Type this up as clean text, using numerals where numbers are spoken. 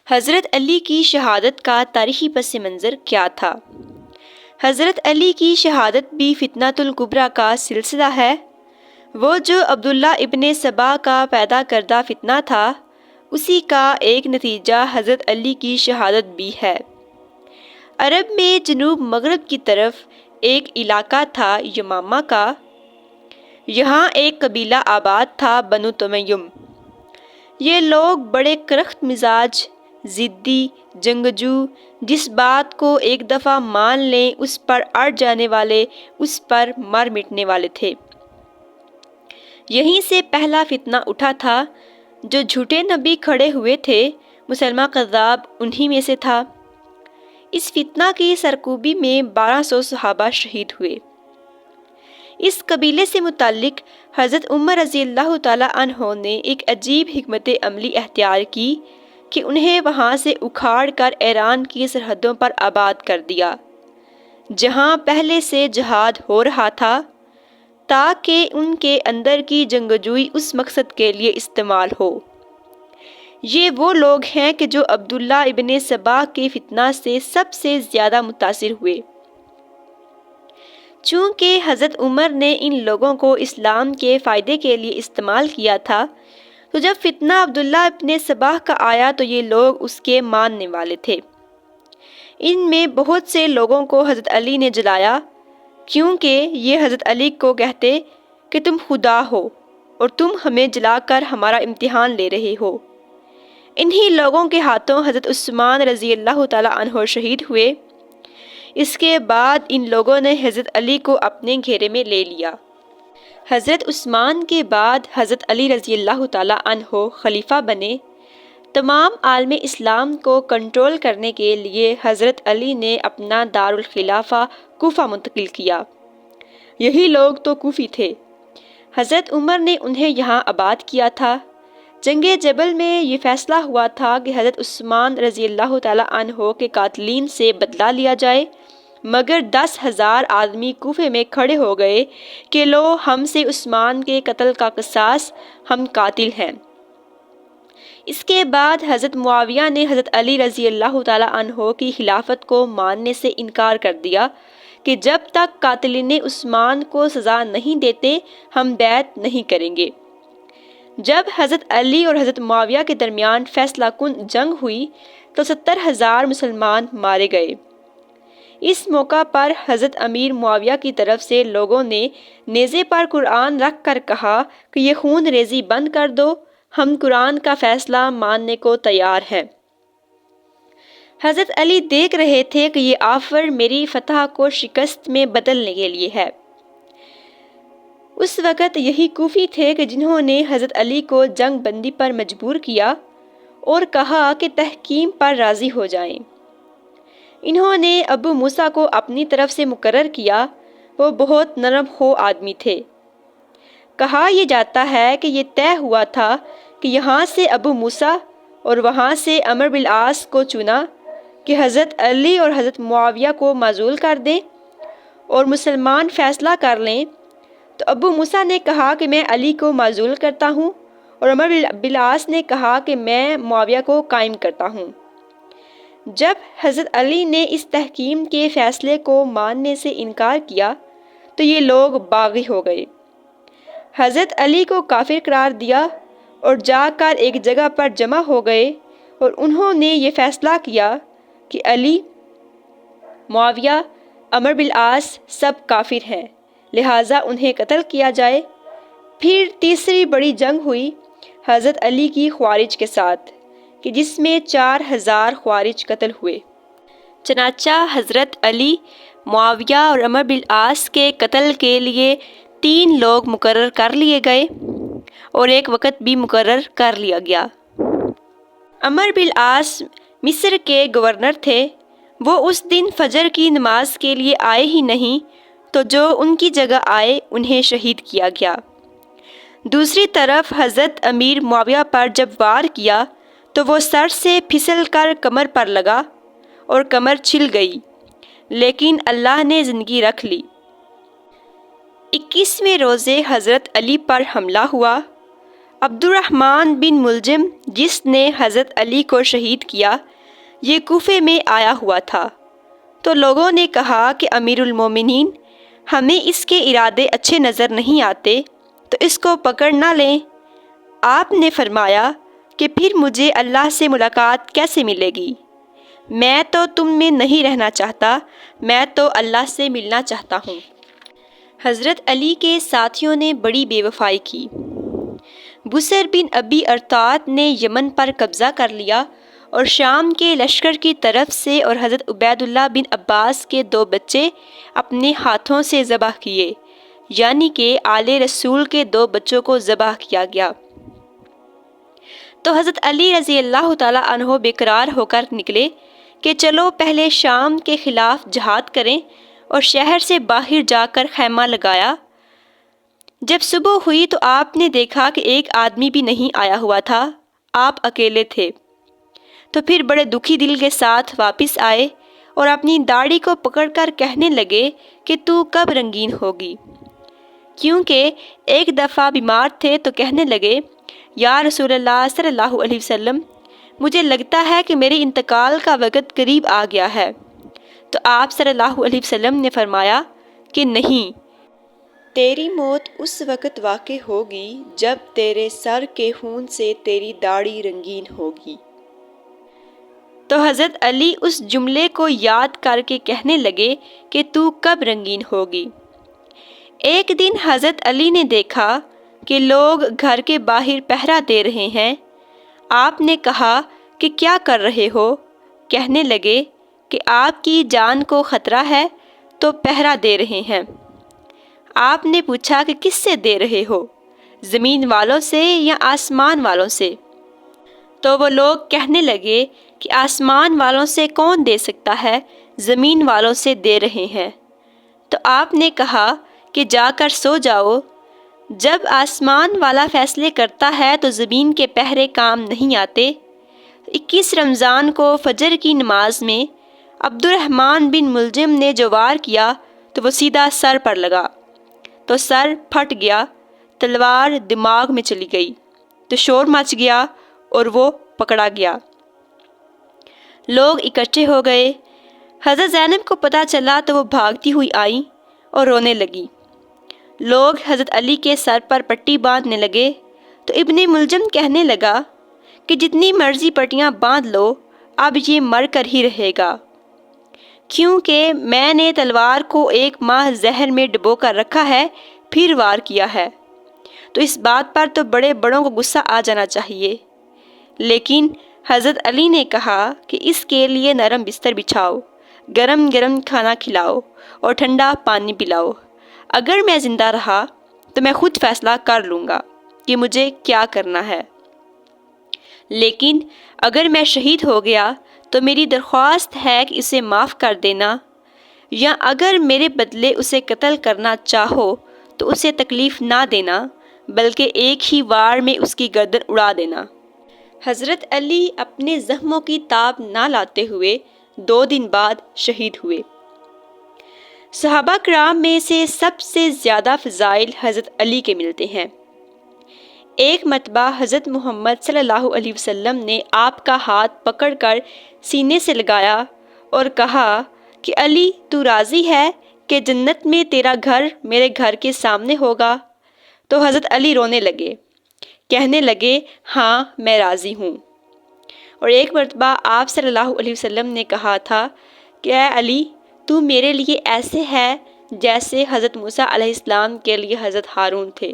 حضرت علی کی شہادت کا تاریخی پس منظر کیا تھا؟ حضرت علی کی شہادت بھی فتنۃ الکبریٰ کا سلسلہ ہے۔ وہ جو عبداللہ ابن سبا کا پیدا کردہ فتنہ تھا، اسی کا ایک نتیجہ حضرت علی کی شہادت بھی ہے۔ عرب میں جنوب مغرب کی طرف ایک علاقہ تھا یمامہ کا۔ یہاں ایک قبیلہ آباد تھا بنو تمیم۔ یہ لوگ بڑے کرخت مزاج، ضدی، جنگجو، جس بات کو ایک دفعہ مان لیں اس پر اڑ جانے والے، اس پر مر مٹنے والے تھے۔ یہیں سے پہلا فتنہ اٹھا تھا۔ جو جھوٹے نبی کھڑے ہوئے تھے، مسلمہ کذاب انہی میں سے تھا۔ اس فتنہ کی سرکوبی میں 1200 صحابہ شہید ہوئے۔ اس قبیلے سے متعلق حضرت عمر رضی اللہ تعالیٰ عنہ نے ایک عجیب حکمت عملی اختیار کی کہ انہیں وہاں سے اکھاڑ کر ایران کی سرحدوں پر آباد کر دیا، جہاں پہلے سے جہاد ہو رہا تھا، تاکہ ان کے اندر کی جنگجوئی اس مقصد کے لیے استعمال ہو۔ یہ وہ لوگ ہیں کہ جو عبداللہ ابن سبا کے فتنہ سے سب سے زیادہ متاثر ہوئے۔ چونکہ حضرت عمر نے ان لوگوں کو اسلام کے فائدے کے لیے استعمال کیا تھا، تو جب فتنہ عبداللہ ابن سبا کا آیا تو یہ لوگ اس کے ماننے والے تھے۔ ان میں بہت سے لوگوں کو حضرت علی نے جلایا، کیونکہ یہ حضرت علی کو کہتے کہ تم خدا ہو اور تم ہمیں جلا کر ہمارا امتحان لے رہے ہو۔ انہی لوگوں کے ہاتھوں حضرت عثمان رضی اللہ تعالیٰ عنہ شہید ہوئے۔ اس کے بعد ان لوگوں نے حضرت علی کو اپنے گھیرے میں لے لیا۔ حضرت عثمان کے بعد حضرت علی رضی اللہ تعالیٰ عنہ خلیفہ بنے۔ تمام عالم اسلام کو کنٹرول کرنے کے لیے حضرت علی نے اپنا دارالخلافہ کوفہ منتقل کیا۔ یہی لوگ تو کوفی تھے۔ حضرت عمر نے انہیں یہاں آباد کیا تھا۔ جنگ جبل میں یہ فیصلہ ہوا تھا کہ حضرت عثمان رضی اللہ تعالیٰ عنہ کے قاتلین سے بدلہ لیا جائے، مگر 10,000 آدمی کوفے میں کھڑے ہو گئے کہ لو ہم سے عثمان کے قتل کا قصاص، ہم قاتل ہیں۔ اس کے بعد حضرت معاویہ نے حضرت علی رضی اللہ تعالیٰ عنہ کی خلافت کو ماننے سے انکار کر دیا کہ جب تک قاتلین عثمان کو سزا نہیں دیتے ہم بیعت نہیں کریں گے۔ جب حضرت علی اور حضرت معاویہ کے درمیان فیصلہ کن جنگ ہوئی تو 70,000 مسلمان مارے گئے۔ اس موقع پر حضرت امیر معاویہ کی طرف سے لوگوں نے نیزے پر قرآن رکھ کر کہا کہ یہ خون ریزی بند کر دو، ہم قرآن کا فیصلہ ماننے کو تیار ہیں۔ حضرت علی دیکھ رہے تھے کہ یہ آفر میری فتح کو شکست میں بدلنے کے لیے ہے۔ اس وقت یہی کوفی تھے کہ جنہوں نے حضرت علی کو جنگ بندی پر مجبور کیا اور کہا کہ تحکیم پر راضی ہو جائیں۔ انہوں نے ابو موسیٰ کو اپنی طرف سے مقرر کیا۔ وہ بہت نرم خو آدمی تھے۔ کہا یہ جاتا ہے کہ یہ طے ہوا تھا کہ یہاں سے ابو موسیٰ اور وہاں سے عمرو بن العاص کو چنا کہ حضرت علی اور حضرت معاویہ کو معزول کر دیں اور مسلمان فیصلہ کر لیں۔ تو ابو موسیٰ نے کہا کہ میں علی کو معزول کرتا ہوں، اور عمرو بن العاص نے کہا کہ میں معاویہ کو قائم کرتا ہوں۔ جب حضرت علی نے اس تحکیم کے فیصلے کو ماننے سے انکار کیا تو یہ لوگ باغی ہو گئے، حضرت علی کو کافر قرار دیا اور جا کر ایک جگہ پر جمع ہو گئے، اور انہوں نے یہ فیصلہ کیا کہ علی، معاویہ، عمرو بن العاص سب کافر ہیں، لہٰذا انہیں قتل کیا جائے۔ پھر تیسری بڑی جنگ ہوئی حضرت علی کی خوارج کے ساتھ، کہ جس میں 4,000 خوارج قتل ہوئے۔ چنانچہ حضرت علی، معاویہ اور عمرو بن العاص کے قتل کے لیے 3 لوگ مقرر کر لیے گئے اور ایک وقت بھی مقرر کر لیا گیا۔ عمرو بن العاص مصر کے گورنر تھے۔ وہ اس دن فجر کی نماز کے لیے آئے ہی نہیں، تو جو ان کی جگہ آئے انہیں شہید کیا گیا۔ دوسری طرف حضرت امیر معاویہ پر جب وار کیا تو وہ سر سے پھسل کر کمر پر لگا اور کمر چھل گئی، لیکن اللہ نے زندگی رکھ لی۔ 21ویں روزے حضرت علی پر حملہ ہوا۔ عبد الرحمن بن ملجم جس نے حضرت علی کو شہید کیا یہ کوفے میں آیا ہوا تھا، تو لوگوں نے کہا کہ امیر المومنین ہمیں اس کے ارادے اچھے نظر نہیں آتے، تو اس کو پکڑ نہ لیں۔ آپ نے فرمایا کہ پھر مجھے اللہ سے ملاقات کیسے ملے گی؟ میں تو تم میں نہیں رہنا چاہتا، میں تو اللہ سے ملنا چاہتا ہوں۔ حضرت علی کے ساتھیوں نے بڑی بے وفائی کی۔ بسر بن ابی ارطات نے یمن پر قبضہ کر لیا اور شام کے لشکر کی طرف سے اور حضرت عبید اللہ بن عباس کے 2 بچے اپنے ہاتھوں سے ذبح کیے، یعنی کہ آل رسول کے 2 بچوں کو ذبح کیا گیا۔ تو حضرت علی رضی اللہ تعالیٰ عنہ بےقرار ہو کر نکلے کہ چلو پہلے شام کے خلاف جہاد کریں، اور شہر سے باہر جا کر خیمہ لگایا۔ جب صبح ہوئی تو آپ نے دیکھا کہ ایک آدمی بھی نہیں آیا ہوا تھا، آپ اکیلے تھے۔ تو پھر بڑے دکھی دل کے ساتھ واپس آئے اور اپنی داڑھی کو پکڑ کر کہنے لگے کہ تو کب رنگین ہوگی؟ کیونکہ ایک دفعہ بیمار تھے تو کہنے لگے یا رسول اللہ صلی اللہ علیہ وسلم، مجھے لگتا ہے کہ میرے انتقال کا وقت قریب آ گیا ہے۔ تو آپ صلی اللہ علیہ وسلم نے فرمایا کہ نہیں، تیری موت اس وقت واقع ہوگی جب تیرے سر کے خون سے تیری داڑھی رنگین ہوگی۔ تو حضرت علی اس جملے کو یاد کر کے کہنے لگے کہ تو کب رنگین ہوگی؟ ایک دن حضرت علی نے دیکھا کہ لوگ گھر کے باہر پہرا دے رہے ہیں۔ آپ نے کہا کہ کیا کر رہے ہو؟ کہنے لگے کہ آپ کی جان کو خطرہ ہے تو پہرا دے رہے ہیں۔ آپ نے پوچھا کہ کس سے دے رہے ہو، زمین والوں سے یا آسمان والوں سے؟ تو وہ لوگ کہنے لگے کہ آسمان والوں سے کون دے سکتا ہے، زمین والوں سے دے رہے ہیں۔ تو آپ نے کہا کہ جا کر سو جاؤ، جب آسمان والا فیصلے کرتا ہے تو زمین کے پہرے کام نہیں آتے۔ 21 رمضان کو فجر کی نماز میں عبد الرحمن بن ملجم نے جو وار کیا تو وہ سیدھا سر پر لگا، تو سر پھٹ گیا، تلوار دماغ میں چلی گئی، تو شور مچ گیا اور وہ پکڑا گیا۔ لوگ اکٹھے ہو گئے۔ حضرت زینب کو پتہ چلا تو وہ بھاگتی ہوئی آئیں اور رونے لگی۔ لوگ حضرت علی کے سر پر پٹی باندھنے لگے تو ابن ملجم کہنے لگا کہ جتنی مرضی پٹیاں باندھ لو، اب یہ مر کر ہی رہے گا، کیونکہ میں نے تلوار کو 1 ماہ زہر میں ڈبو کر رکھا ہے، پھر وار کیا ہے۔ تو اس بات پر تو بڑے بڑوں کو غصہ آ جانا چاہیے، لیکن حضرت علی نے کہا کہ اس کے لیے نرم بستر بچھاؤ، گرم گرم کھانا کھلاؤ اور ٹھنڈا پانی پلاؤ۔ اگر میں زندہ رہا تو میں خود فیصلہ کر لوں گا کہ مجھے کیا کرنا ہے، لیکن اگر میں شہید ہو گیا تو میری درخواست ہے کہ اسے معاف کر دینا، یا اگر میرے بدلے اسے قتل کرنا چاہو تو اسے تکلیف نہ دینا، بلکہ ایک ہی وار میں اس کی گردن اڑا دینا۔ حضرت علی اپنے زخموں کی تاب نہ لاتے ہوئے 2 دن بعد شہید ہوئے۔ صحابہ کرام میں سے سب سے زیادہ فضائل حضرت علی کے ملتے ہیں۔ ایک مرتبہ حضرت محمد صلی اللہ علیہ وسلم نے آپ کا ہاتھ پکڑ کر سینے سے لگایا اور کہا کہ علی، تو راضی ہے کہ جنت میں تیرا گھر میرے گھر کے سامنے ہوگا؟ تو حضرت علی رونے لگے، کہنے لگے ہاں میں راضی ہوں۔ اور ایک مرتبہ آپ صلی اللہ علیہ وسلم نے کہا تھا کہ اے علی، تو میرے لیے ایسے ہے جیسے حضرت موسیٰ علیہ السلام کے لیے حضرت ہارون تھے۔